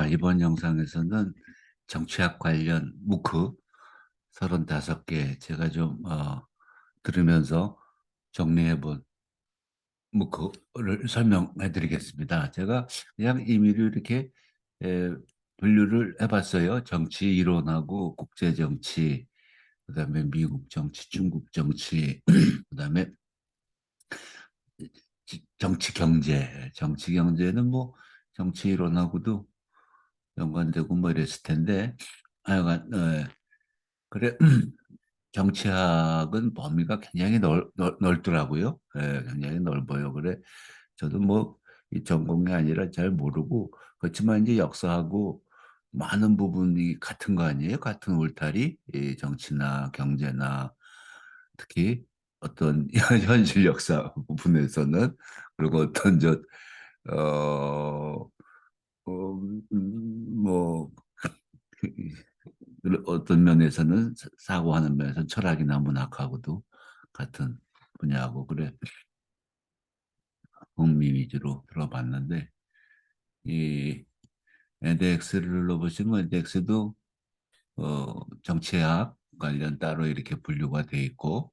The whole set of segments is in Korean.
이번 영상에서는 정치학 관련 무크 35개 제가 좀 들으면서 정리해본 무크를 설명해 드리겠습니다. 제가 그냥 임의로 이렇게 에, 분류를 해봤어요. 정치 이론하고 국제 정치, 그다음에 미국 정치, 중국 정치, 그다음에 정치 경제. 정치 경제는 뭐 정치 이론하고도 연관되고 뭐 이랬을 텐데 하여간 그래 정치학은 범위가 굉장히 넓더라고요. 굉장히 넓어요. 그래 저도 뭐 이 전공이 아니라 잘 모르고 그렇지만 이제 역사하고 많은 부분이 같은 거 아니에요? 같은 울타리, 이 정치나 경제나 특히 어떤 현실 역사 부분에서는 그리고 어떤 어, 뭐 어떤 면에서는 사고하는 면에서 철학이나 문학하고도 같은 분야고 그래 흥미 위주로 들어봤는데 이 에덱스를 눌러보시면 에덱스도 정치학 관련 따로 이렇게 분류가 돼 있고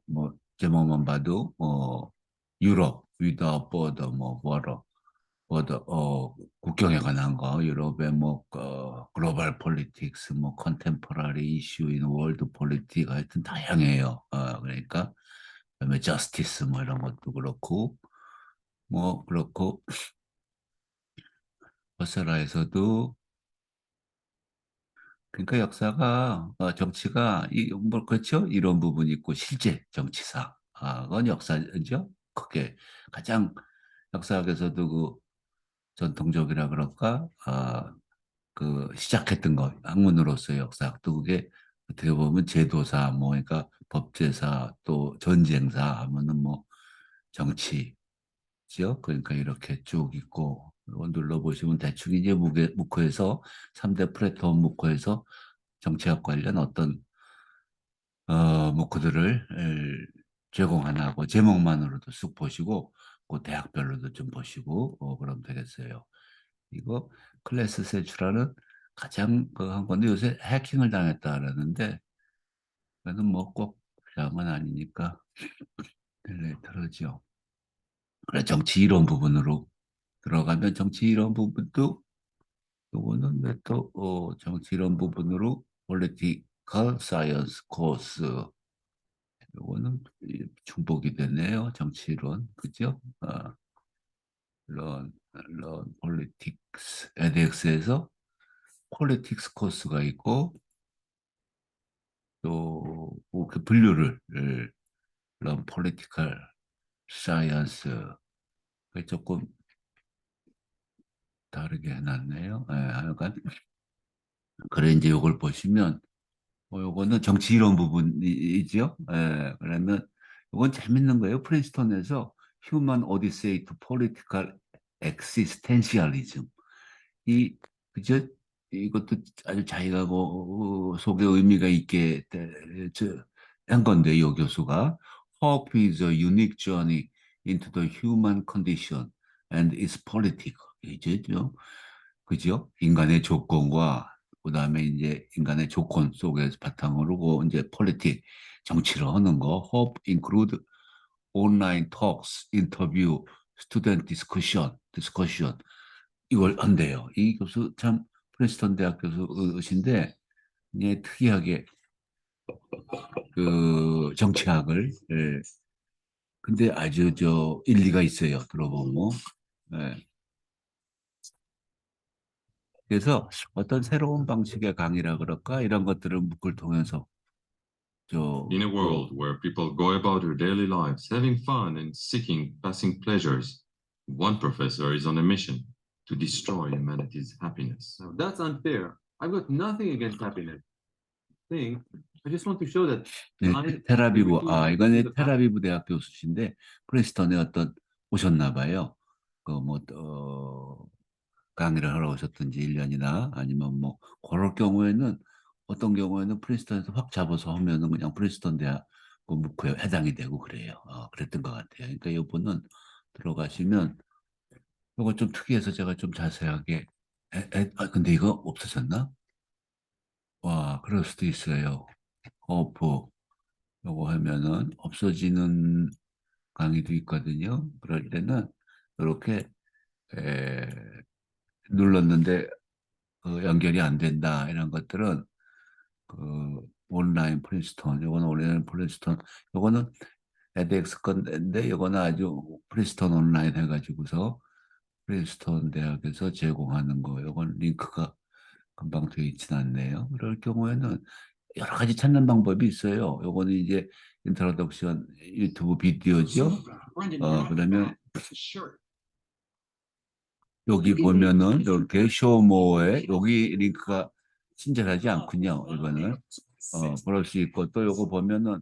뭐 제목만 봐도 유럽 위더 버더 뭐 버더 국경에 관한 거 유럽의 뭐 글로벌 폴리틱스 뭐 컨템포러리 이슈 인 월드 폴리틱 하여튼 다양해요. 그러니까 그다음에 저스티스 뭐 이런 것도 그렇고 뭐 그렇고 버스라에서도 그러니까 역사가 정치가 뭐 그렇죠 이런 부분이 있고 실제 정치사 그건 역사죠. 그게 가장 역사학에서도 그 전통적이라 그럴까 그 시작했던 거 학문으로서의 역사학도 그게 어떻게 보면 제도사 뭐 그러니까 법제사 또 전쟁사 하면은 뭐 정치죠. 그러니까 이렇게 쭉 있고 이거 눌러보시면 대충 이제 무크에서 3대 플랫폼 무크에서 정치학 관련 어떤 무크들을 제공하나 고 제목만으로도 쑥 보시고 그 대학별로도 좀 보시고 그러면 되겠어요. 이거 클래스 세츄라는 가장 그 한 건데 요새 해킹을 당했다 그러는데 그래도 뭐 꼭 필요한 건 아니니까 딜레이트러죠. 그래 정치 이론 부분으로 들어가면 정치 이론 부분도 요거는 왜또 정치 이론 부분으로 political science 코스 요거는 중복이 되네요. 정치 이론 그죠? 런 폴리틱스 edX에서 폴리틱스 코스가 있고 또그 분류를 그런 폴리티컬 사이언스 조금 다르게 해놨네요. 하여간 그래 이제 요걸 보시면 요거는 정치 이론 부분이죠. 그러면 요건 재밌는 거예요. 프린스턴에서 Human Odyssey to Political Existentialism 이 그저 이것도 아주 자기가 뭐 속에 의미가 있게 한 건데 이 교수가 Hope is a unique journey into the human condition and its politics 이제죠 그죠 인간의 조건과 그다음에 이제 인간의 조건 속에서 바탕으로 이제 폴리틱 정치를 하는 거 Hope include online talks, interview, student discussion 이걸 한대요. 이 교수 참 프린스턴 대학 교수이신데 예, 특이하게 그 정치학을 근데 아주 일리가 있어요. 들어보면 예. 그래서 어떤 새로운 방식의 강의라 그럴까 이런 것들을 묶을 통해서 In a 그 world where people go about their daily lives having fun and seeking passing pleasures, one professor is on a mission to destroy humanity's happiness. Now, that's unfair. I've got nothing against happiness. Thing. I just want to show that 네, life 테라비브 is 이거는 a fact. 테라비브 대학 교수신데 프린스턴에 어떤 오셨나 봐요. 그뭐 강의를 하러 오셨든지 1년이나 아니면 뭐 그럴 경우에는 어떤 경우에는 프린스턴에서 확 잡아서 하면은 그냥 프린스턴 대학 그 묵후에 해당이 되고 그래요. 그랬던 것 같아요. 그러니까 이분은 들어가시면 이거 좀 특이해서 제가 좀 자세하게 근데 이거 없어졌나? 와, 그럴 수도 있어요. 호프. 요거 하면은 없어지는 강의도 있거든요. 그럴 때는 이렇게 에, 눌렀는데 연결이 안 된다 이런 것들은 그 온라인 프린스톤, 요거는 온라인 프린스톤, 요거는 edX 건데 요거는 아주 프린스톤 온라인 해가지고서 프린스톤 대학에서 제공하는 거, 요건 링크가 금방 되어 있진 않네요. 그럴 경우에는 여러 가지 찾는 방법이 있어요. 요거는 이제 인트로덕션 유튜브 비디오죠. 그러면 여기 보면은 이렇게 쇼모어에 여기 링크가 친절하지 않군요. 이거는 그럴 수 있고 또 요거 보면은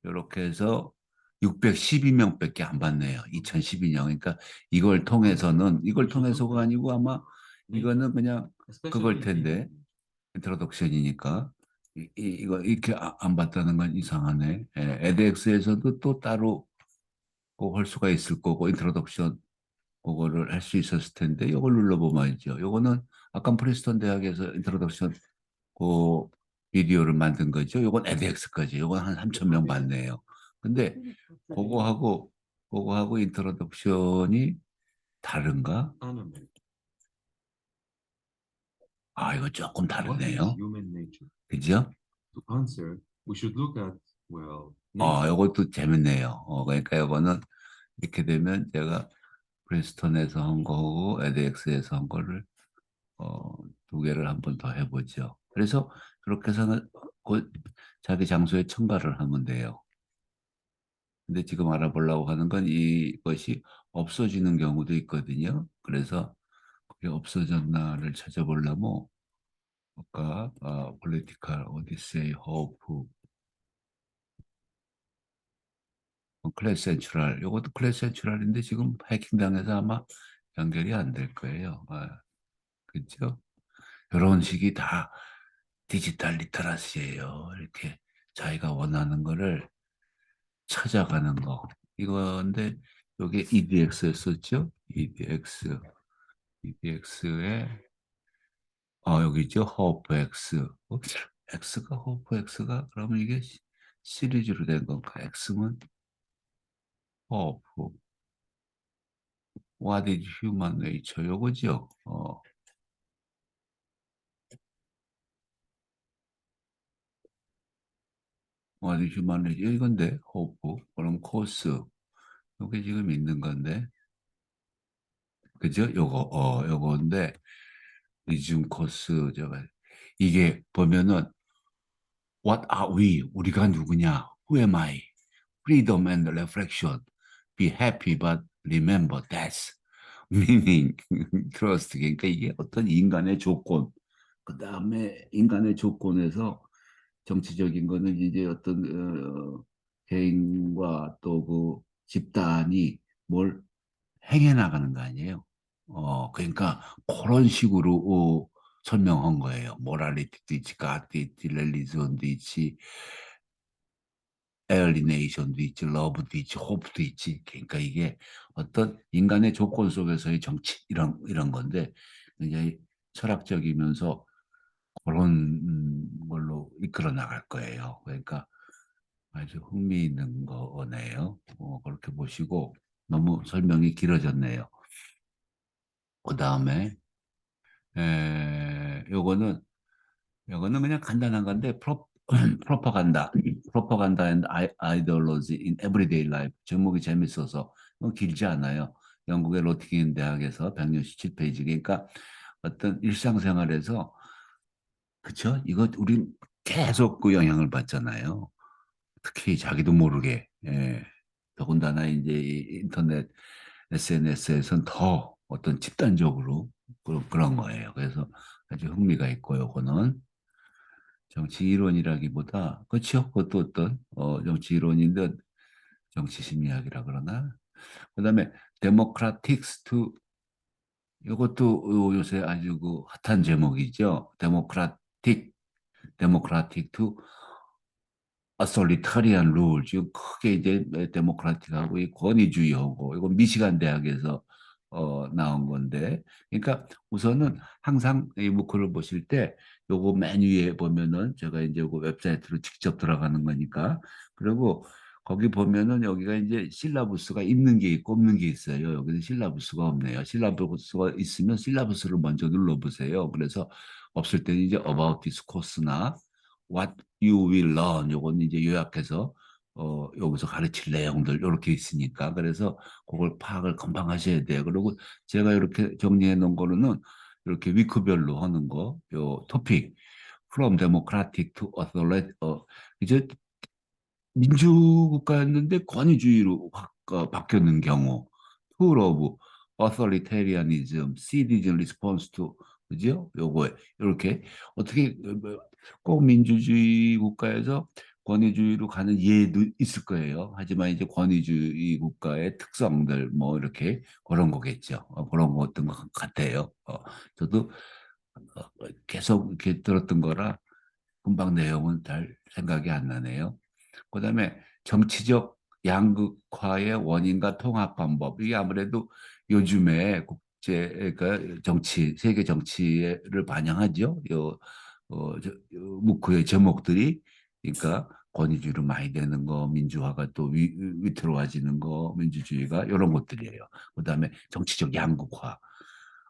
이렇게 해서 612명밖에 안 받네요. 2012년. 그러니까 이걸 통해서가 아니고 아마 이거는 그냥 그걸 텐데 인트로덕션이니까 이거 이렇게 안 받다는 건 이상하네. 에드엑스에서도 또 따로 그거 할 수가 있을 거고 인트로덕션 그거를 할 수 있었을 텐데 이걸 눌러보면 알죠. 요거는 아까 프린스턴 대학에서 인트로덕션 그 비디오를 만든 거죠. 요건 edX까지. 요건 한 3천 명 받네요. 근데 그거하고 그거하고 인트로덕션이 다른가? 아, 이거 조금 What is 다르네요. human nature? 그죠? To answer, we should look at, well, 요것도 재밌네요. 그러니까 요거는 이렇게 되면 제가 프린스턴에서 한 거하고 edX에서 한 거를 어, 두 개를 한번 더 해보죠. 그래서 그렇게 해서는 그 자기 장소에 첨가를 하면 돼요. 근데 지금 알아보려고 하는 건 이것이 없어지는 경우도 있거든요. 그래서 그게 없어졌나를 찾아보려면 아까 political odyssey, hope, 클래스 센츄럴 이것도 클래스 센츄럴인데 지금 해킹당해서 아마 연결이 안 될 거예요. 그렇죠? 이런 식이 다 디지털 리터러시예요. 이렇게 자기가 원하는 거를 찾아가는 거. 이건데 여기 EDX였었죠? EDX에 여기 있죠? 호프 X. X가 호프 X가 그러면 이게 시리즈로 된 건가? X면 호프. What is human nature? 요거죠. What is human nature? 이건데 호프. 그럼 코스. 요게 지금 있는 건데. 그죠? 요건데 리즘 코스 제가 이게 보면은 What are we? 우리가 누구냐? Who am I? Freedom and reflection. Be happy but remember death. Meaning, trust. 그러니까 이게 어떤 인간의 조건. 그 다음에 인간의 조건에서 정치적인 거는 이제 어떤 개인과 또 그 집단이 뭘 행해 나가는 거 아니에요. 그러니까 그런 식으로 설명한 거예요. 모랄리티도 있지, 갓도 있지, 렐리전도 있지, 에얼리네이션도 있지, 러브도 있지, 호프도 있지. 그러니까 이게 어떤 인간의 조건 속에서의 정치 이런 건데 굉장히 철학적이면서 그런 걸로 이끌어 나갈 거예요. 그러니까 아주 흥미있는 거네요. 그렇게 보시고 너무 설명이 길어졌네요. 그 다음에 요거는 그냥 간단한 건데 프로파간다 프로파간다 and ideology in everyday life 제목이 재밌어서 길지 않아요. 영국의 로팅인 대학에서 167페이지 그러니까 어떤 일상생활에서 그쵸? 이거 우리 계속 그 영향을 받잖아요. 특히 자기도 모르게 더군다나 이제 이 인터넷 SNS에선 더 어떤 집단적으로 그런 거예요. 그래서 아주 흥미가 있고 요거는 정치 이론이라기보다 그렇죠. 그것도 어떤 정치 이론인데 정치 심리학이라 그러나 그다음에 데모크라틱스 투 이것도 요새 아주 그 핫한 제목이죠. 데모크라틱 투 어솔리타리안 룰 지금 크게 이제 데모크라틱하고 이 권위주의하고 이건 미시간 대학에서 나온 건데, 그러니까 우선은 항상 이 무크를 보실 때 요거 맨 위에 보면은 제가 이제 그 웹사이트로 직접 들어가는 거니까, 그리고 거기 보면은 여기가 이제 실라부스가 있는 게 있고 없는 게 있어요. 여기는 실라부스가 없네요. 실라부스가 있으면 실라부스를 먼저 눌러보세요. 그래서 없을 때는 이제 about this course나 what you will learn 요건 이제 요약해서 여기서 가르칠 내용들 이렇게 있으니까, 그래서 그걸 파악을 금방 하셔야 돼요. 그리고 제가 이렇게 정리해 놓은 거로는 이렇게 위크별로 하는 거, 요 토픽 from democratic to authoritarian, 이제 민주국가였는데 권위주의로 확 바뀌었는 경우, tool of authoritarianism, citizen response to, 그죠? 요거 이렇게 어떻게 꼭 민주주의 국가에서 권위주의로 가는 예도 있을 거예요. 하지만 이제 권위주의 국가의 특성들 뭐 이렇게 그런 거겠죠. 그런 거 어떤 것 같아요. 저도 계속 이렇게 들었던 거라 금방 내용은 잘 생각이 안 나네요. 그다음에 정치적 양극화의 원인과 통합 방법. 이게 아무래도 요즘에 국제 그러니까 정치 세계 정치를 반영하죠. 묵크의 제목들이, 그러니까 권위주의로 많이 되는 거, 민주화가 또 위태로워지는 거, 민주주의가 이런 것들이에요. 그다음에 정치적 양극화,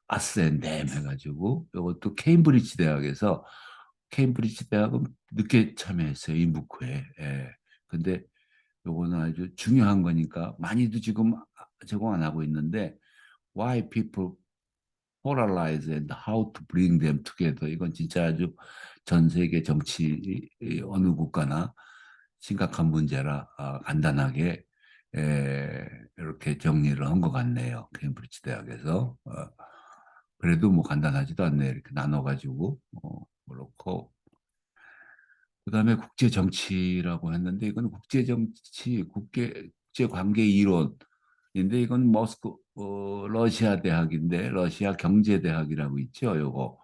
아스앤댐 해가지고 이것도 케임브리지 대학에서, 케임브리지 대학은 늦게 참여했어요, 이 묵크에. 예. 근데 요거는 아주 중요한 거니까 많이도 지금 제공 안 하고 있는데, Why people polarize and how to bring them together. 이건 진짜 아주 전 세계 정치 어느 국가나 심각한 문제라 간단하게 이렇게 정리를 한 것 같네요. 케임브리지 대학에서. 그래도 뭐 간단하지도 않네요. 이렇게 나눠가지고 그렇고, 그다음에 국제 정치라고 했는데 이건 국제 정치, 국제 관계 이론인데, 이건 모스크 러시아 대학인데 러시아 경제 대학이라고 있죠. 요거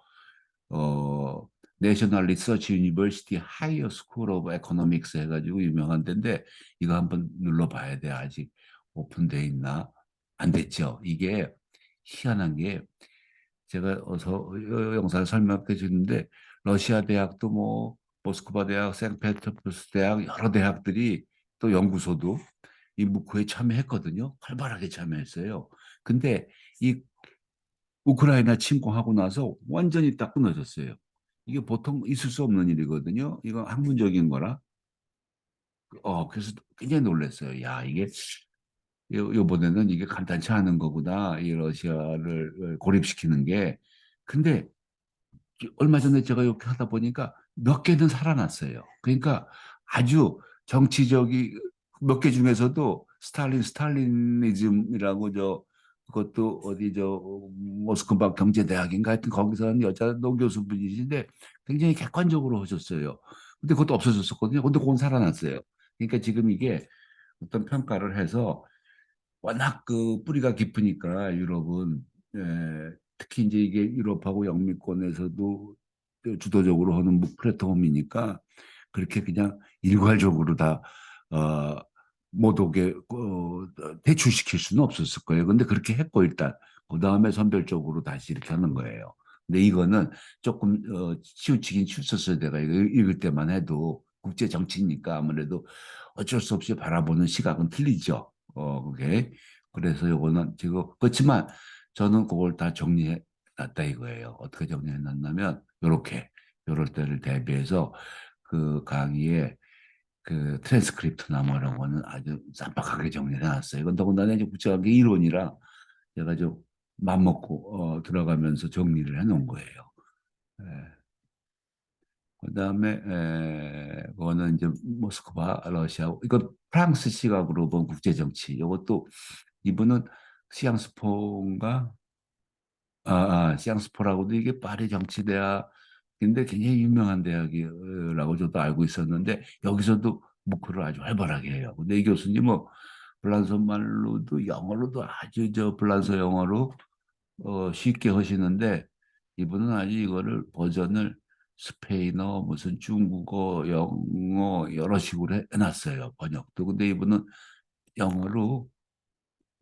어 내셔널 리서치 유니버시티 하이어 스쿨 오브 에코노믹스 해가지고 유명한 데인데, 이거 한번 눌러봐야 돼. 아직 오픈돼 있나? 안 됐죠. 이게 희한한 게, 제가 어서 영상을 설명해 주는데 러시아 대학도 뭐 모스크바 대학, 생페테르부르크 대학 여러 대학들이 또 연구소도 이 묵후에 참여했거든요. 활발하게 참여했어요. 근데 이 우크라이나 침공하고 나서 완전히 딱 끊어졌어요. 이게 보통 있을 수 없는 일이거든요. 이거 학문적인 거라. 그래서 굉장히 놀랐어요. 야, 이게 요번에는 이게 간단치 않은 거구나. 이 러시아를 고립시키는 게. 근데 얼마 전에 제가 이렇게 하다 보니까 몇 개는 살아났어요. 그러니까 아주 정치적이 몇 개 중에서도 스탈리니즘이라고, 그것도 어디 모스크바 경제대학인가 하여튼 거기서 는 여자 노교수분이신데 굉장히 객관적으로 하셨어요. 근데 그것도 없어졌었거든요. 근데 그건 살아났어요. 그러니까 지금 이게 어떤 평가를 해서, 워낙 그 뿌리가 깊으니까 유럽은, 특히 이제 이게 유럽하고 영미권에서도 주도적으로 하는 뭐 플랫폼이니까 그렇게 그냥 일괄적으로 다 어, 못 오게 대출시킬 수는 없었을 거예요. 근데 그렇게 했고 일단 그 다음에 선별적으로 다시 이렇게 하는 거예요. 근데 이거는 조금 치우치긴 치우쳤어요. 내가 이거 읽을 때만 해도 국제 정치니까 아무래도 어쩔 수 없이 바라보는 시각은 틀리죠. 그게. 그래서 요거는 지금 그렇지만 저는 그걸 다 정리해 놨다 이거예요. 어떻게 정리해 놨냐면 요렇게, 요럴 때를 대비해서 그 강의에 그 트랜스크립트나 뭐 이런 거는 아주 쌈박하게 정리해 놨어요. 이건 더군다나 이제 국제관계 이론이라 제가 좀 맘먹고 들어가면서 정리를 해 놓은 거예요. 예. 그다음에 그거는 이제 모스크바 러시아, 이거 프랑스 시각으로 본 국제 정치. 이것도 이분은 시앙스포인가, 시앙스포라고도, 이게 파리 정치대학인데 굉장히 유명한 대학이라고 저도 알고 있었는데 여기서도 묵크를 아주 활발하게 해요. 근데 이 교수님은 불란서 말로도 영어로도 아주 불란서 영어로 쉽게 하시는데, 이분은 아주 이거를 버전을 스페인어, 무슨 중국어, 영어 여러 식으로 해놨어요. 번역도. 근데 이분은 영어로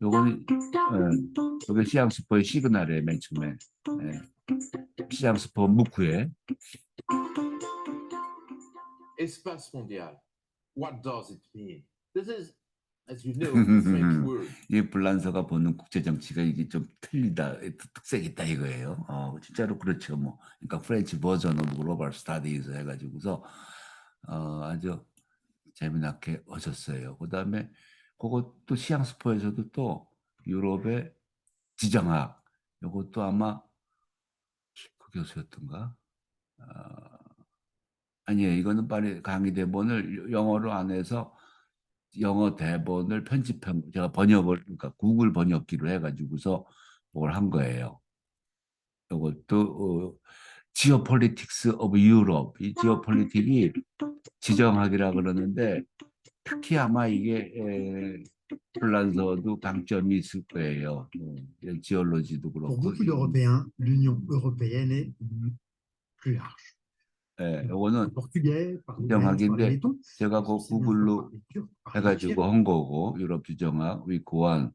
요거는 요게 시앙스포의 시그널이에요. 맨 처음에 시앙스포 무쿠에 Espace mondial. What does it mean? This is, as you know, a French word. 이 불란서가 보는 국제 정치가 이게 좀 틀리다, 특색이 있다 이거예요. 진짜로 그렇죠. 뭐, 그러니까 프렌치 버전 오브 글로벌 스타디즈 해가지고서 아주 재미나게 하셨어요. 그다음에 그것도 시앙스포에서도 또 유럽의 지정학, 이것도 아마 그 교수였던가? 아니에요. 이거는 파리 강의 대본을 영어로 안 해서 영어 대본을 편집한 제가 번역을 그러니까 구글 번역기로 해가지고서 그걸 한 거예요. 이것도 지오폴리틱스 오브 유럽 이 지오폴리틱이 지정학이라 그러는데 특히 아마 이게 불란서도 강점이 있을 거예요. 지올로지도 Pour 그렇고. beaucoup d'Européens, l'Union européenne est plus large. 이거는 Portugais, par les Belges, par les 지정학인데 Lettons, 제가 그 c'est bien sûr 구글로 par les Turcs, par les 해가지고 Tchèques. 한 거고 유럽 지정학 we go on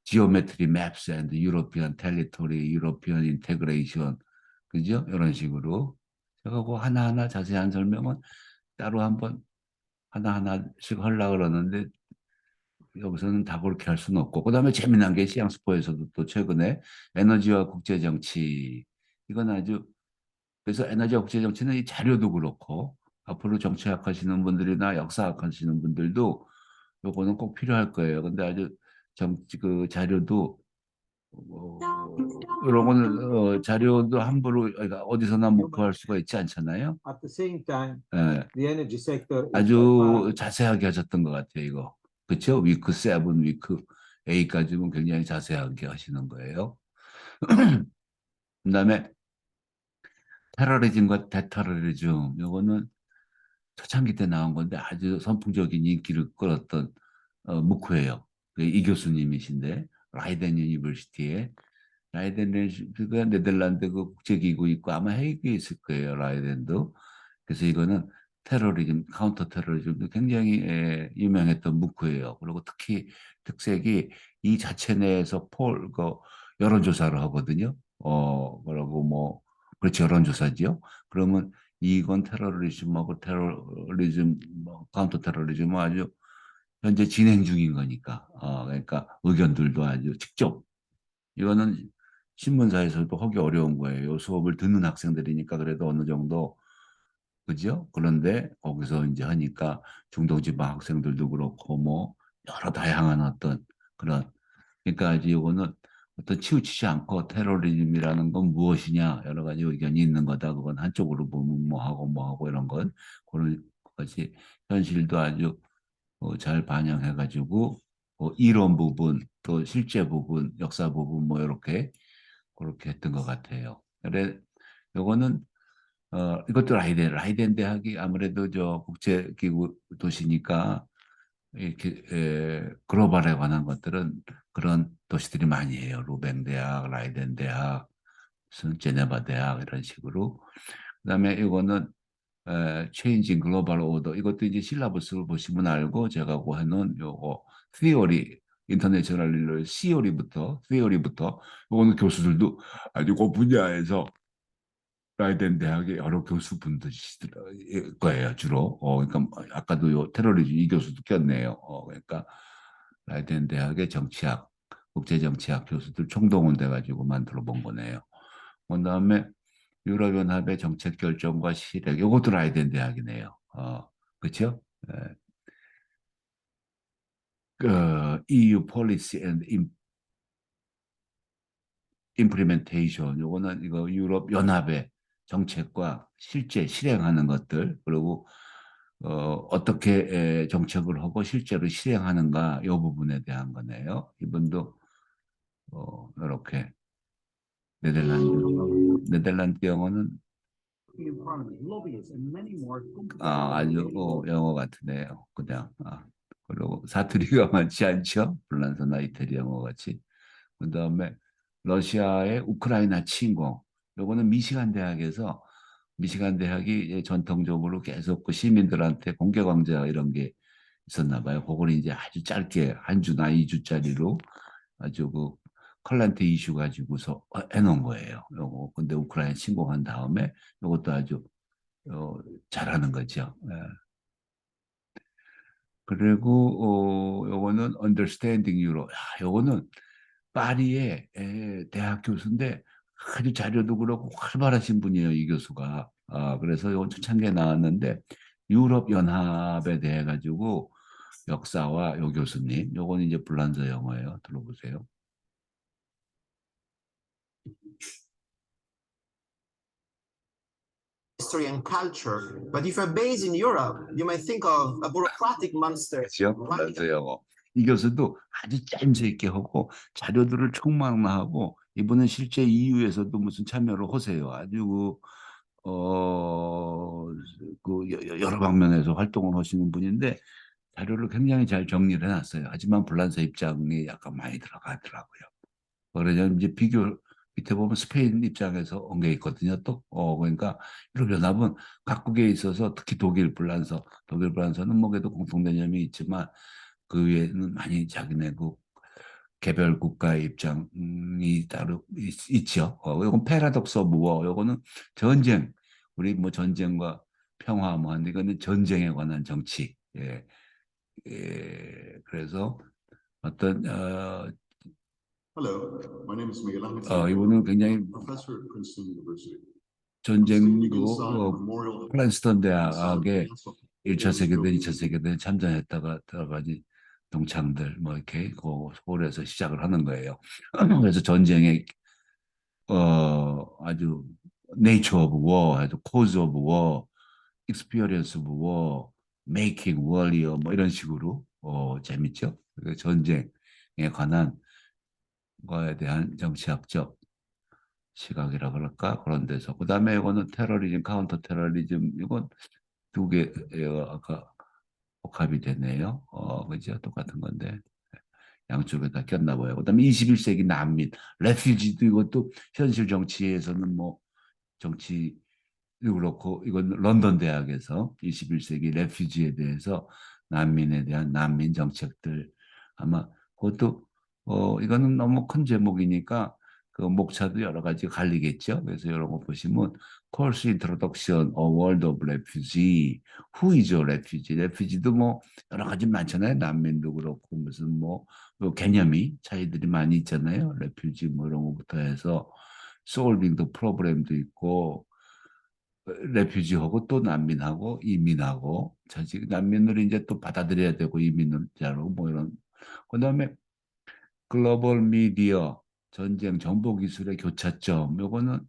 geometry maps and European territory, European integration 그죠? 이런 식으로 제가 그 하나하나 자세한 설명은 따로 한번 하나하나씩 하려고 그러는데 여기서는 다 그렇게 할 수는 없고 그다음에 재미난 게 시앙스포에서도 또 최근에 에너지와 국제정치 이건 아주 그래서 에너지와 국제정치는 이 자료도 그렇고 앞으로 정치학 하시는 분들이나 역사학 하시는 분들도 요거는 꼭 필요할 거예요. 근데 아주 그 자료도 이런 거는 자료도 함부로 그러니까 어디서나 못 구할 수가 있지 않잖아요. At the same time, 예, the energy sector is 아주 자세하게 하셨던 것 같아요, 이거. 그렇죠? 위크 7, 위크 8까지는 굉장히 자세하게 하시는 거예요. 그다음에 테러리즘과 대테러리즘 이거는 초창기 때 나온 건데 아주 선풍적인 인기를 끌었던 무크예요. 이 교수님이신데 라이덴 유니버시티에 라이덴 유니버시티가 네덜란드 그 국제기구 있고 아마 헤이그에 있을 거예요. 라이덴도. 그래서 이거는 테러리즘, 카운터 테러리즘도 굉장히 유명했던 무크예요. 그리고 특히 특색이 이 자체 내에서 여론조사를 하거든요. 그러고 뭐 그렇지 여론조사지요. 그러면 이건 테러리즘하고 테러리즘, 카운터 테러리즘은 아주 현재 진행 중인 거니까. 그러니까 의견들도 아주 직접 이거는 신문사에서도 하기 어려운 거예요. 수업을 듣는 학생들이니까 그래도 어느 정도 그죠? 그런데 거기서 이제 하니까 중동지방 학생들도 그렇고 뭐 여러 다양한 어떤 그런 그러니까 이제 이거는 어떤 치우치지 않고 테러리즘이라는 건 무엇이냐 여러 가지 의견이 있는 거다. 그건 한쪽으로 보면 뭐 하고 이런 건 그런 것이 현실도 아주 잘 반영해가지고 이론 부분 또 실제 부분 역사 부분 뭐 이렇게 그렇게 했던 것 같아요. 그래 요거는 이것도 라이덴 대학이 아무래도 저 국제기구 도시니까 이렇게 글로벌에 관한 것들은 그런 도시들이 많이 해요. 루뱅 대학, 라이덴 대학, 무슨 제네바 대학 이런 식으로. 그다음에 이거는 Changing Global Order 이것도 이제 실라버스를 보시면 알고 제가 그 해놓은 요거 Theory 인터내셔널 릴레이 Theory부터 이거는 교수들도 아주 그 분야에서 라이덴 대학의 여러 교수분들이 거예요 주로. 그러니까 아까도 요 테러리즘 이 교수도 꼈네요. 그러니까 라이덴 대학의 정치학, 국제정치학 교수들 총동원돼 가지고 만들어 본 거네요. 그다음에 유럽연합의 정책 결정과 실행, 이것도 라이덴 대학이네요. 그렇죠? EU Policy and Implementation, 요거는 이거 유럽 연합의 정책과 실제 실행하는 것들, 그리고 어떻게 정책을 하고 실제로 실행하는가 이 부분에 대한 거네요. 이분도 이렇게 네덜란드 영어는 아주 영어 같으네요. 그냥 그리고 사투리가 많지 않죠. 불란서나 이태리 영어 같이. 그다음에 러시아의 우크라이나 침공. 요거는 미시간 대학에서 미시간 대학이 전통적으로 계속 그 시민들한테 공개 강좌 이런 게 있었나 봐요. 그거는 이제 아주 짧게 한 주나 2주짜리로 아주 그 컬런트 이슈 가지고서 해놓은 거예요. 요거 근데 우크라이나 침공한 다음에 이것도 아주 잘하는 거죠. 예. 그리고 요거는 Understanding Europe. 요거는 파리의 대학 교수인데 아주 자료도 그렇고 활발하신 분이에요, 이 교수가. 그래서 이건 초창기에 나왔는데 유럽 연합에 대해 가지고 역사와 요 교수님, 요건 이제 불란서 영어예요. 들어보세요. history and culture. But if you're based in Europe, you might think of a bureaucratic monster. 그렇죠? 불란서 영어. 이 교수도 아주 짜임새 있게 하고 자료들을 총망라하고 이분은 실제 EU에서도 무슨 참여를 하세요. 아주 여러 방면에서 활동을 하시는 분인데 자료를 굉장히 잘 정리를 해놨어요. 하지만 불란서 입장이 약간 많이 들어가더라고요. 그래서 이제 비교 밑에 보면 스페인 입장에서 온 게 있거든요. 또 그러니까 유럽 연합은 각국에 있어서 특히 독일 불란서는 뭐 그래도 공통된 점이 있지만 그 외에는 많이 자기네 그 개별 국가의 입장이 따로 있죠. 이건 패러독스 오브 워. 이거는 전쟁. 우리 뭐 전쟁과 평화 뭐 하는데 이거는 전쟁에 관한 정치. 예. 그래서 어떤 Hello, my name is Miguel Ángel 이분은 굉장히 professor at Princeton University. 전쟁도 프란스턴 대학의 1차 세계대전, 2차 대전 참전했다가 여러 가지 동창들 뭐 이렇게 서울에서 시작을 하는 거예요. 그래서 전쟁의 아주 nature of war, 아주 cause of war, experience of war, making warrior 뭐 이런 식으로 재밌죠. 전쟁에 관한 거에 대한 정치학적 시각이라 그럴까 그런 데서 그다음에 이거는 테러리즘, 카운터 테러리즘 이건 두 개가 아까 복합이 되네요. 그죠? 똑같은 건데 양쪽에 다 꼈나 봐요. 그다음에 21세기 난민, 레퓨지도 이것도 현실 정치에서는 뭐 정치 그렇고 이건 런던 대학에서 21세기 레퓨지에 대해서 난민에 대한 난민 정책들 아마 그것도 이거는 너무 큰 제목이니까 그 목차도 여러 가지 갈리겠죠. 그래서 이런 거 보시면 Course Introduction, A World of Refugee, Who is a Refugee? 레퓨지도 뭐 여러 가지 많잖아요. 난민도 그렇고 무슨 뭐 개념이 차이들이 많이 있잖아요. 레퓨지 뭐 이런 거부터 해서 Solving the Problem도 있고 레퓨지하고 또 난민하고 이민하고 자식 난민을 이제 또 받아들여야 되고 이민을 자로 뭐 이런 그다음에 글로벌 미디어 전쟁 정보 기술의 교차점 요거는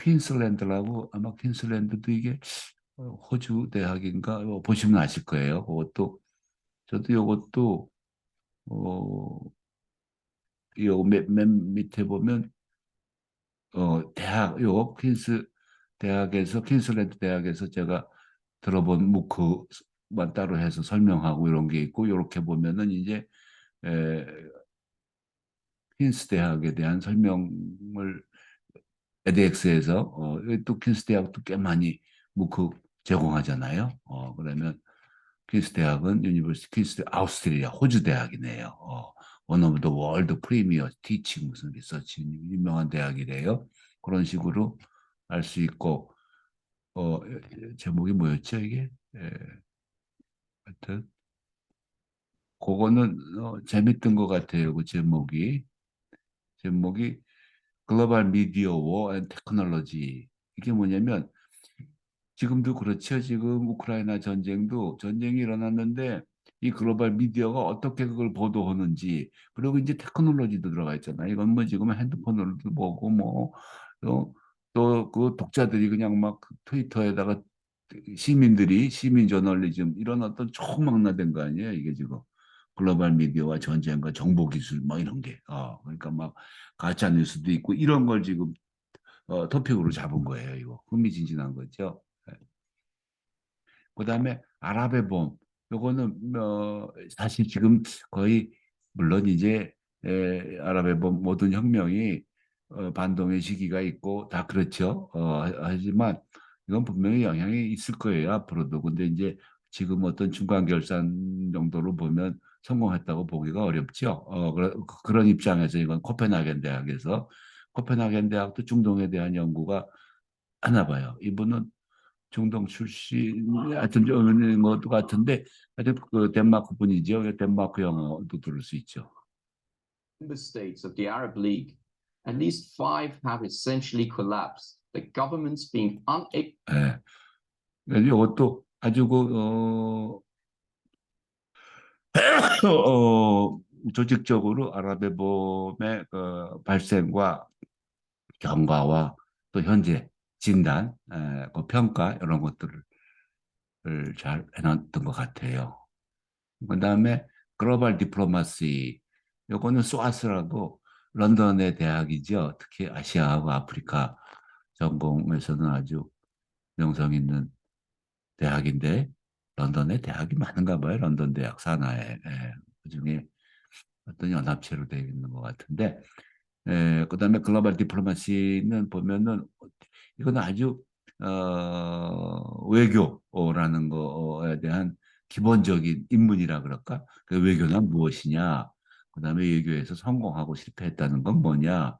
퀸슬랜드라고 아마 퀸슬랜드도 이게 호주 대학인가 보시면 아실 거예요. 그것도 저도 요것도 맨 밑에 보면 대학 요 퀸스 대학에서 퀸슬랜드 대학에서 제가 들어본 무크만 따로 해서 설명하고 이런 게 있고 이렇게 보면은 이제 퀸스 대학에 대한 설명을 edX에서 또 퀸스 대학도 꽤 많이 무크 제공하잖아요. 그러면 퀸스 대학은 유니버시티 퀸스 아우스트리아 호주 대학이네요. One of the world premier teaching 무슨 리서치 유명한 대학이래요. 그런 식으로 알 수 있고 제목이 뭐였죠 이게? 하여튼 그거는 재밌던 것 같아요. 그 제목이 글로벌 미디어 워 앤 테크놀로지 이게 뭐냐면 지금도 그렇죠. 지금 우크라이나 전쟁이 일어났는데 이 글로벌 미디어가 어떻게 그걸 보도하는지 그리고 이제 테크놀로지도 들어가 있잖아요. 이건 뭐 지금 핸드폰으로도 보고 뭐 또 그 독자들이 그냥 막 트위터에다가 시민 저널리즘 이런 어떤 총망라된 거 아니에요. 이게 지금 글로벌 미디어와 전쟁과 정보 기술 뭐 이런 게 그러니까 막 가짜 뉴스도 있고 이런 걸 지금 토픽으로 잡은 거예요. 이거 흥미진진한 거죠. 그다음에 아랍의 봄 요거는 사실 지금 거의 물론 이제 아랍의 봄 모든 혁명이 반동의 시기가 있고 다 그렇죠. 하지만 이건 분명히 영향이 있을 거예요 앞으로도. 근데 이제 지금 어떤 중간 결산 정도로 보면 성공했다고 보기가 어렵죠. 그런 입장에서 이건 코펜하겐 대학에서 코펜하겐 대학도 중동에 대한 연구가 하나 봐요. 이분은 중동 출신 하여튼 좀 것도 같은데 하여튼 그 덴마크 분이죠. 덴마크 영어도 들을 수 있죠. Member states of the Arab League, at least 5 have essentially collapsed. The governments being unable. 예. 이것도 아주 조직적으로 아랍의 봄의 그 발생과 경과와 또 현재 진단, 그 평가 이런 것들을 잘 해놨던 것 같아요. 그다음에 글로벌 디플로마시 요거는 소아스라고 런던의 대학이죠. 특히 아시아하고 아프리카 전공에서는 아주 명성 있는 대학인데 런던에 대학이 많은가 봐요. 런던 대학 산하에 그중에 어떤 연합체로 되어 있는 것 같은데 그다음에 글로벌 디플로마시는 보면은 이건 아주 외교라는 거에 대한 기본적인 입문이라 그럴까? 그 외교는 무엇이냐? 그다음에 외교에서 성공하고 실패했다는 건 뭐냐?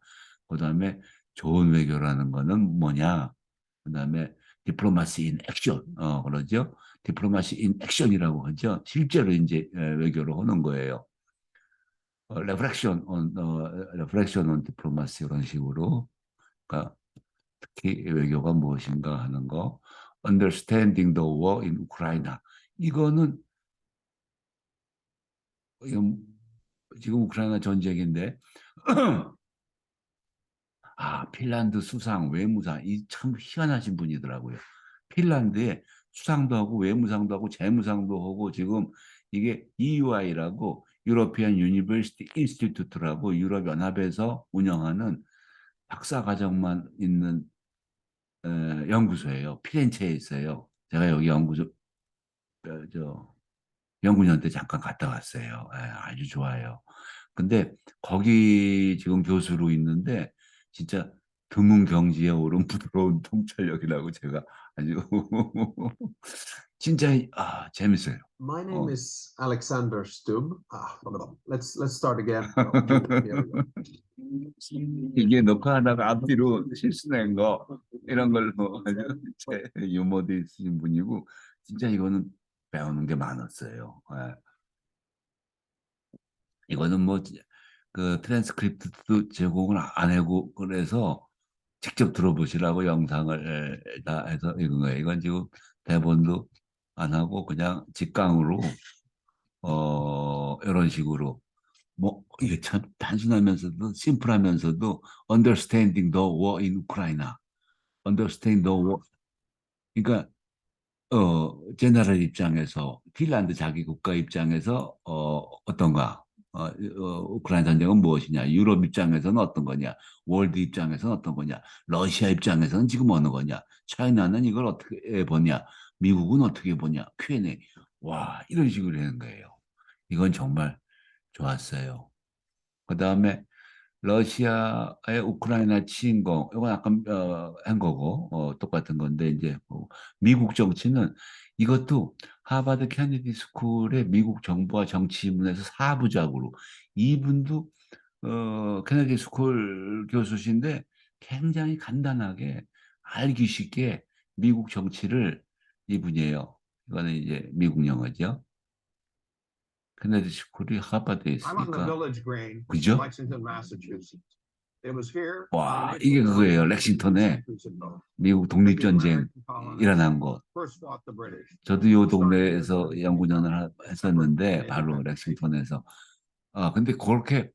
그다음에 좋은 외교라는 거는 뭐냐? 그다음에 디플로마시 인 액션, 그러죠? 디플로마시 인 액션이라고 하죠. 실제로 이제 외교를 하는 거예요. reflection on diplomacy 이런 식으로, 그러니까 특히 외교가 무엇인가 하는 거, understanding the war in Ukraine. 이거는 지금 우크라이나 전쟁인데 핀란드 수상, 외무상, 이 참 희한하신 분이더라고요. 핀란드에 수상도 하고 외무상도 하고 재무상도 하고 지금 이게 EUI라고 유로피안 유니버시티 인스티튜트라고 유럽 연합에서 운영하는 박사 과정만 있는 연구소예요. 피렌체에 있어요. 제가 여기 연구년 때 잠깐 갔다 왔어요. 아주 좋아요. 근데 거기 지금 교수로 있는데 진짜 드문 경지에 오른 부드러운 통찰력이라고 제가 아주 진짜 재밌어요. My name is Alexander Stubb. Let's start again. 이게 녹화하다가 앞뒤로 실수된 거 이런 걸로 아주 유머도 있으신 분이고 진짜 이거는 배우는 게 많았어요. 이거는 뭐 그 트랜스크립트도 제공을 안 하고 그래서 직접 들어보시라고 영상을 다 해서 읽은 거예요. 이건 지금 대본도 안 하고 그냥 직강으로 이런 식으로 뭐 이게 참 단순하면서도 심플하면서도 understanding the war in Ukraine, understanding the war. 그러니까 제너럴 입장에서 핀란드 자기 국가 입장에서 어떤가? 우크라이나 전쟁은 무엇이냐? 유럽 입장에서는 어떤 거냐? 월드 입장에서는 어떤 거냐? 러시아 입장에서는 지금 어느 거냐? 차이나는 이걸 어떻게 보냐? 미국은 어떻게 보냐? Q&A. 와, 이런 식으로 하는 거예요. 이건 정말 좋았어요. 그 다음에 러시아의 우크라이나 침공, 이건 약간 한 거고 똑같은 건데 이제 미국 정치는 이것도 하버드 케네디 스쿨의 미국 정부와 정치인문에서 4부작으로 이분도 케네디 스쿨 교수신데 굉장히 간단하게 알기 쉽게 미국 정치를 이분이에요. 이거는 이제 미국 영어죠. 케네디 스쿨이 하버드에 I'm on the 있으니까 Village Green, 그죠? Lexington, Massachusetts. It was here. 와, 이게 그거예요. 렉싱턴에 미국 독립전쟁 일어난 곳. First fought the British. 저도 이 동네에서 연구년을 했었는데 바로 렉싱턴에서. 근데 그렇게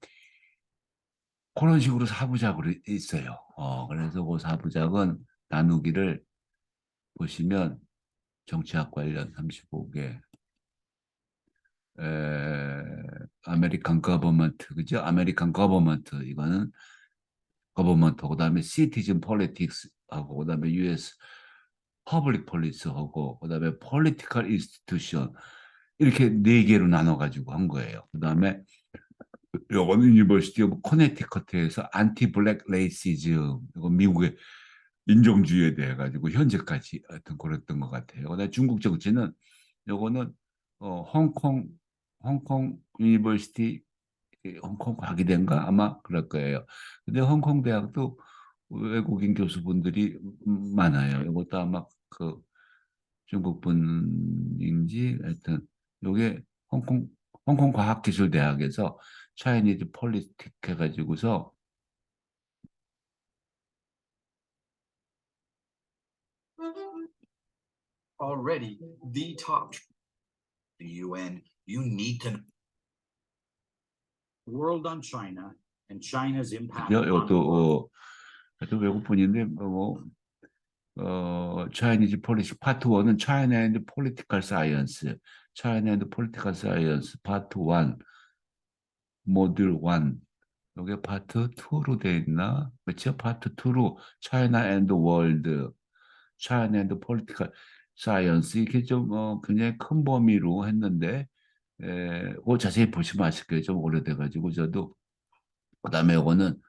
그런 식으로 사부작으로 있어요. 그래서 그 사부작은 나누기를 보시면 정치학 관련 35개, 아메리칸 거버먼트, 그죠? 아메리칸 거버먼트, 이거는 거버먼트, 그다음에 시티즌 폴리틱스 하고, 그다음에 US 퍼블릭 폴리스 하고, 그다음에 폴리티컬 인스티튜션, 이렇게 4개로 나눠 가지고 한 거예요. 그다음에 요거는 유니버시티 오브 코네티컷에서 안티 블랙 레이시즘, 이거 미국의 인종주의에 대해 가지고 현재까지 하여튼 그랬던 것 같아요. 그다음에 중국 정치는 요거는 홍콩 유니버시티 홍콩 과기대인가 아마 그럴 거예요. 근데 홍콩 대학도 외국인 교수분들이 많아요. 이것도 아마 그 중국 분인지 하여튼 요게 홍콩 과학기술대학에서 차이니즈 폴리틱 해가지고서 already the top. The UN, you need to. World on China and China's impact. on the world. 이것도 하여튼 외국 분인데 Chinese Policy Part 1은 China and Political Science, China and Political Science Part 1, 모듈 1. 이게 파트 2로 돼 있나? 그렇죠? 파트 2로 China and World, China and Political Science 이렇게 좀 굉장히 큰 범위로 했는데 그거 자세히 보시면 아실 거예요. 좀 오래돼가지고 저도. 그다음에 이거는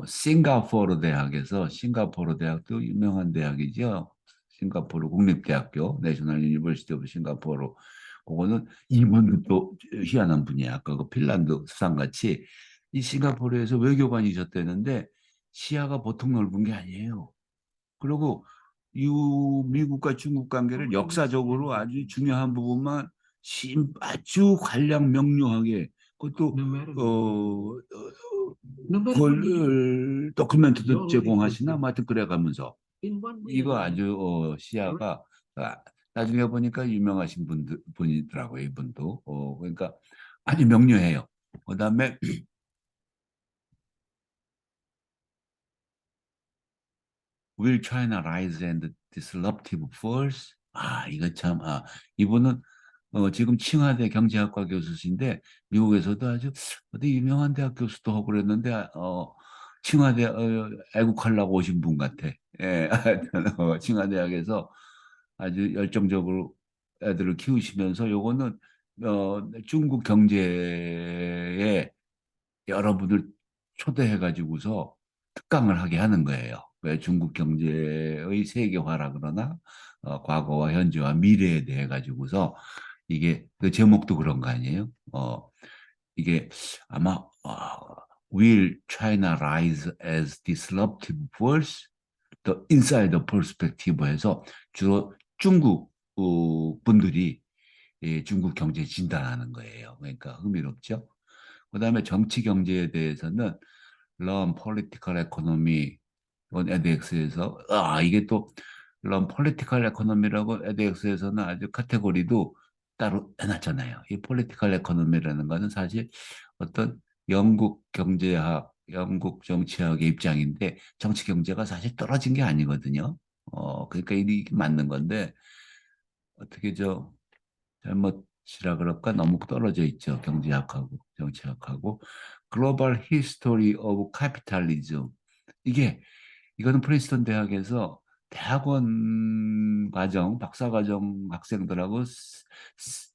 싱가포르 대학에서 싱가포르 대학도 유명한 대학이죠. 싱가포르 국립대학교 내셔널 유니버시티 오브 싱가포르. 그거는 이분도 또 희한한 분이야. 아까 그 핀란드 수상같이 이 싱가포르에서 외교관이셨다는데 시야가 보통 넓은 게 아니에요. 그리고 이 미국과 중국 관계를 역사적으로 아주 중요한 부분만 아주 관량 명료하게 그것도 그걸 도큐멘트도 제공하시나 뭐 하여튼 그래가면서 이거 아주 시야가 나중에 보니까 유명하신 분이더라고요. 이분도 그러니까 아주 명료해요. 그다음에 Will China rise and disruptive force? 이거 참 이분은 지금 칭화대 경제학과 교수신데 미국에서도 아주 어디 유명한 대학 교수도 하고 그랬는데 칭화대 애국하려고 오신 분 같아. 예, 칭화대학에서 아주 열정적으로 애들을 키우시면서 요거는 중국 경제에 여러분을 초대해가지고서 특강을 하게 하는 거예요. 왜 중국 경제의 세계화라 그러나 과거와 현재와 미래에 대해 가지고서 이게 그 제목도 그런 거 아니에요? 이게 아마 Will China rise as disruptive force? The insider perspective 해서 주로 중국 분들이 중국 경제 진단하는 거예요. 그러니까 흥미롭죠? 그다음에 정치 경제에 대해서는 Learn Political Economy 이건 edX에서 이게 또 Learn Political Economy라고 edX에서는 아주 카테고리도 따로 해놨잖아요. 이 Political Economy라는 거는 사실 어떤 영국 경제학, 영국 정치학의 입장인데 정치 경제가 사실 떨어진 게 아니거든요. 그러니까 이게 맞는 건데 어떻게 잘못이라 그럴까 너무 떨어져 있죠. 경제학하고 정치학하고 글로벌 히스토리 오브 카피탈리즘 이거는 프린스턴 대학에서 대학원 과정 박사과정 학생들하고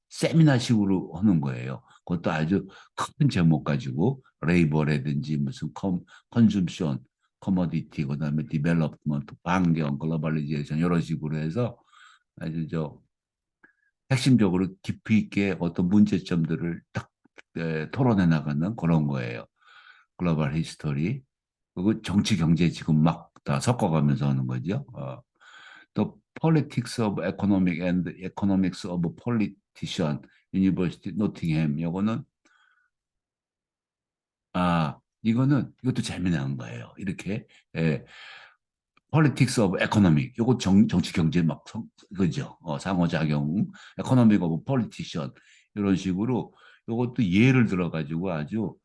세미나식으로 하는 거예요. 그것도 아주 큰 제목 가지고 레이버라든지 무슨 컨줌션 커머디티 그다음에 디벨롭먼트 반경 글로벌리제이션 이런 식으로 해서 아주 핵심적으로 깊이 있게 어떤 문제점들을 딱 토론해 나가는 그런 거예요. 글로벌 히스토리. 그리고 정치 경제 지금 막 다 섞어가면서 하는 거죠. 또 Politics of Economic and Economics of Politician, University Nottingham. 요거는 이것도 재미난 거예요. 이렇게 Politics of Economic. 요거 정치 경제 막 그죠. 상호작용. Economic of Politician 이런 식으로 요것도 예를 들어가지고 아주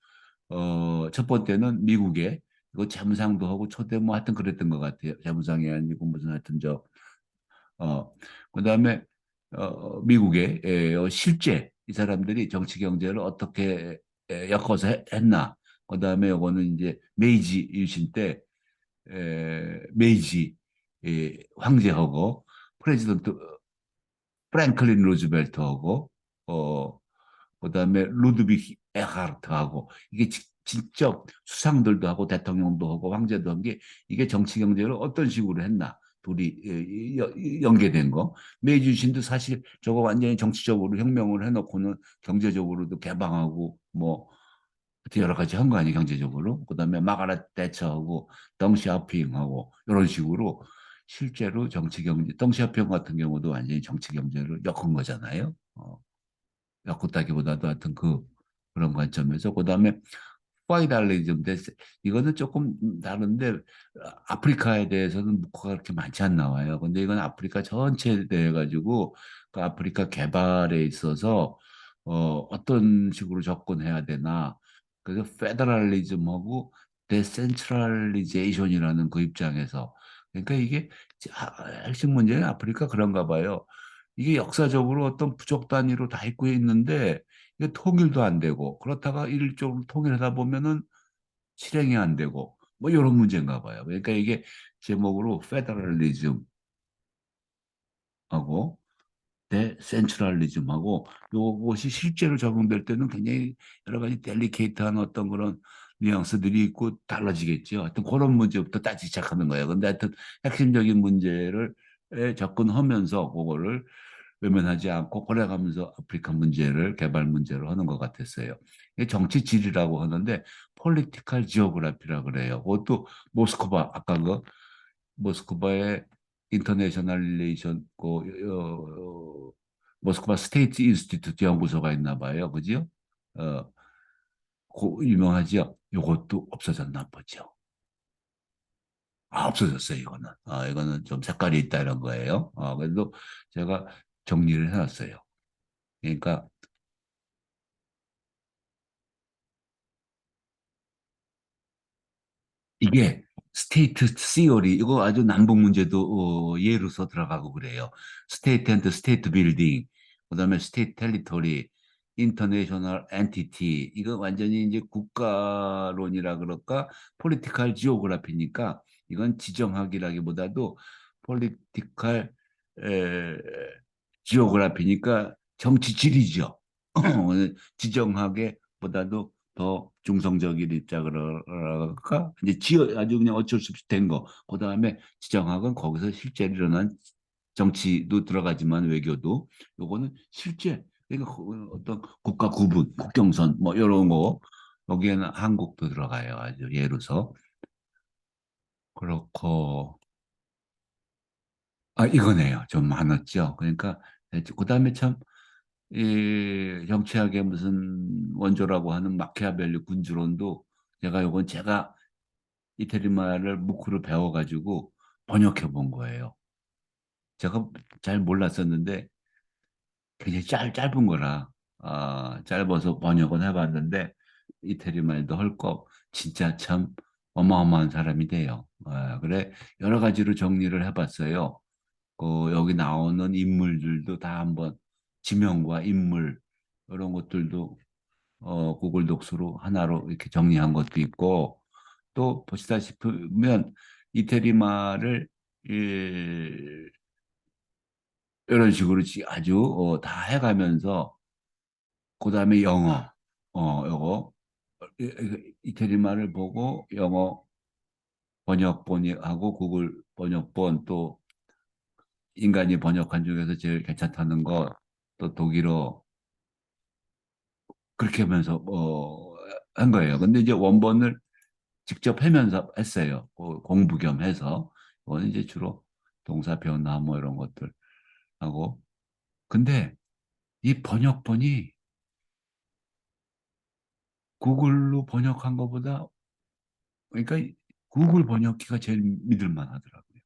첫 번째는 미국의 이거 재무상도 하고 초대 뭐 하여튼 그랬던 것 같아요. 재무상이 아니고 무슨 하여튼 그다음에 미국의 실제 이 사람들이 정치 경제를 어떻게 엮어서 했나. 그다음에 요거는 이제 메이지 유신 때 메이지 황제하고 프레지던트 프랭클린 루즈벨트하고 그다음에 루드비히 에하르트하고 이게 직접 수상들도 하고 대통령도 하고 황제도 한 게 이게 정치 경제를 어떤 식으로 했나 둘이 연계된 거. 메이지 유신도 사실 저거 완전히 정치적으로 혁명을 해놓고는 경제적으로도 개방하고 뭐 여러 가지 한 거 아니에요, 경제적으로. 그다음에 마가렛 대처하고 덩시아핑하고 이런 식으로 실제로 정치 경제, 덩시아핑 같은 경우도 완전히 정치 경제를 엮은 거잖아요. 엮었다기보다도 하여튼 그런 관점에서 그다음에 파이달리즘 이거는 조금 다른데 아프리카에 대해서는 묵과가 그렇게 많지 않 나와요. 근데 이건 아프리카 전체에 대해 가지고 그 아프리카 개발에 있어서 어떤 식으로 접근해야 되나 그래서 페더럴리즘하고 데센트럴리제이션이라는 그 입장에서 그러니까 이게 핵심 문제는 아프리카 그런가 봐요. 이게 역사적으로 어떤 부족 단위로 다 있고 있는데 이게 통일도 안 되고 그렇다가 일적으로 통일하다 보면은 실행이 안 되고 뭐 이런 문제인가 봐요. 그러니까 이게 제목으로 페더럴리즘하고 데센트럴리즘하고 요것이 실제로 적용될 때는 굉장히 여러 가지 델리케이트한 어떤 그런 뉘앙스들이 있고 달라지겠죠. 하여튼 그런 문제부터 따지기 시작하는 거예요. 근데 하여튼 핵심적인 문제를 접근하면서 그거를 외면하지 않고 걸어가면서 아프리카 문제를 개발 문제로 하는 것 같았어요. 이게 정치 지리라고 하는데 폴리티컬 지오그래피라 그래요. 그것도 모스크바 아까 그 모스크바의 인터내셔널 릴레이션 모스크바 스테이트 인스티튜트 연구소가 있나 봐요. 그죠? 어, 유명하죠. 요것도 없어졌나 보죠. 없어졌어요, 이거는. 이거는 좀 색깔이 있다 이런 거예요. 그래도 제가 정리를 해놨어요. 그러니까 이게 스테이트 시어리 이거 아주 남북 문제도 예로서 들어가고 그래요. 스테이트 앤드 스테이트 빌딩, 그다음에 스테이트 텔리토리, 인터내셔널 엔티티 이거 완전히 이제 국가론이라 그럴까? 폴리티컬 지오그래피니까 이건 지정학이라기보다도 폴리티컬 지오그래피니까 정치 지리죠. 지정학에 보다도 더 중성적인 입장을까 이제 아주 그냥 어쩔 수 없이 된 거. 그 다음에 지정학은 거기서 실제로 일어난 정치도 들어가지만 외교도 요거는 실제 그러니까 어떤 국가 구분, 국경선 뭐 이런 거 여기에는 한국도 들어가요. 아주 예로서 그렇고 이거네요. 좀 많았죠. 그러니까 그 다음에 참 이 정치학의 무슨 원조라고 하는 마키아벨리 군주론도 제가 이태리말을 묵후를 배워가지고 번역해 본 거예요. 제가 잘 몰랐었는데 굉장히 짧은 거라 짧아서 번역은 해봤는데 이태리말도 헐꺽 진짜 참 어마어마한 사람이 돼요. 그래 여러 가지로 정리를 해봤어요. 여기 나오는 인물들도 다 한번 지명과 인물 이런 것들도 구글 독스로 하나로 이렇게 정리한 것도 있고 또 보시다시피 보면 이태리 말을 이런 식으로 아주 다 해가면서 그다음에 영어 요거 이태리 말을 보고 영어 번역본하고 구글 번역본 또 인간이 번역한 중에서 제일 괜찮다는 거 또 독일어 그렇게 하면서 한 거예요. 근데 이제 원본을 직접 하면서 했어요. 공부 겸 해서. 이거는 이제 주로 동사 변화 뭐 이런 것들 하고. 근데 이 번역본이 구글로 번역한 것보다 그러니까 구글 번역기가 제일 믿을만 하더라고요.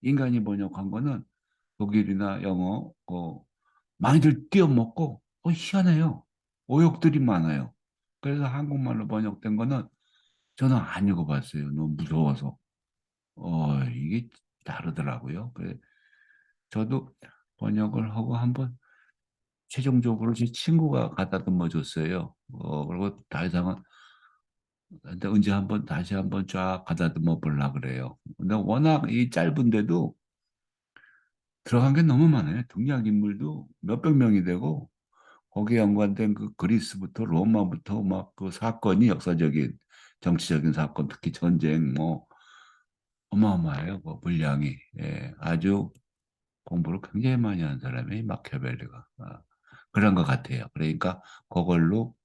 인간이 번역한 거는 독일이나 영어 많이들 띄어먹고 희한해요. 오역들이 많아요. 그래서 한국말로 번역된 거는 저는 안 읽어봤어요. 너무 무서워서. 이게 다르더라고요. 그래, 저도 번역을 하고 한번 최종적으로 제 친구가 갖다 듬어 줬어요. 그리고 더 이상은 근데 언제 한번 다시 한번 쫙 갖다 듬어 보려 그래요. 근데 워낙 이 짧은데도 들어간 게 너무 많아요. 등장인물도 몇백 명이 되고 거기에 연관된 그 그리스부터 로마부터 막 그 사건이 역사적인 정치적인 사건 특히 전쟁 뭐 어마어마해요. 그 분량이. 예, 아주 공부를 굉장히 많이 한 사람이 마키아벨리가 그런 것 같아요. 그러니까 그걸로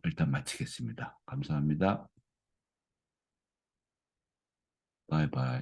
일단 마치겠습니다. 감사합니다. 바이바이.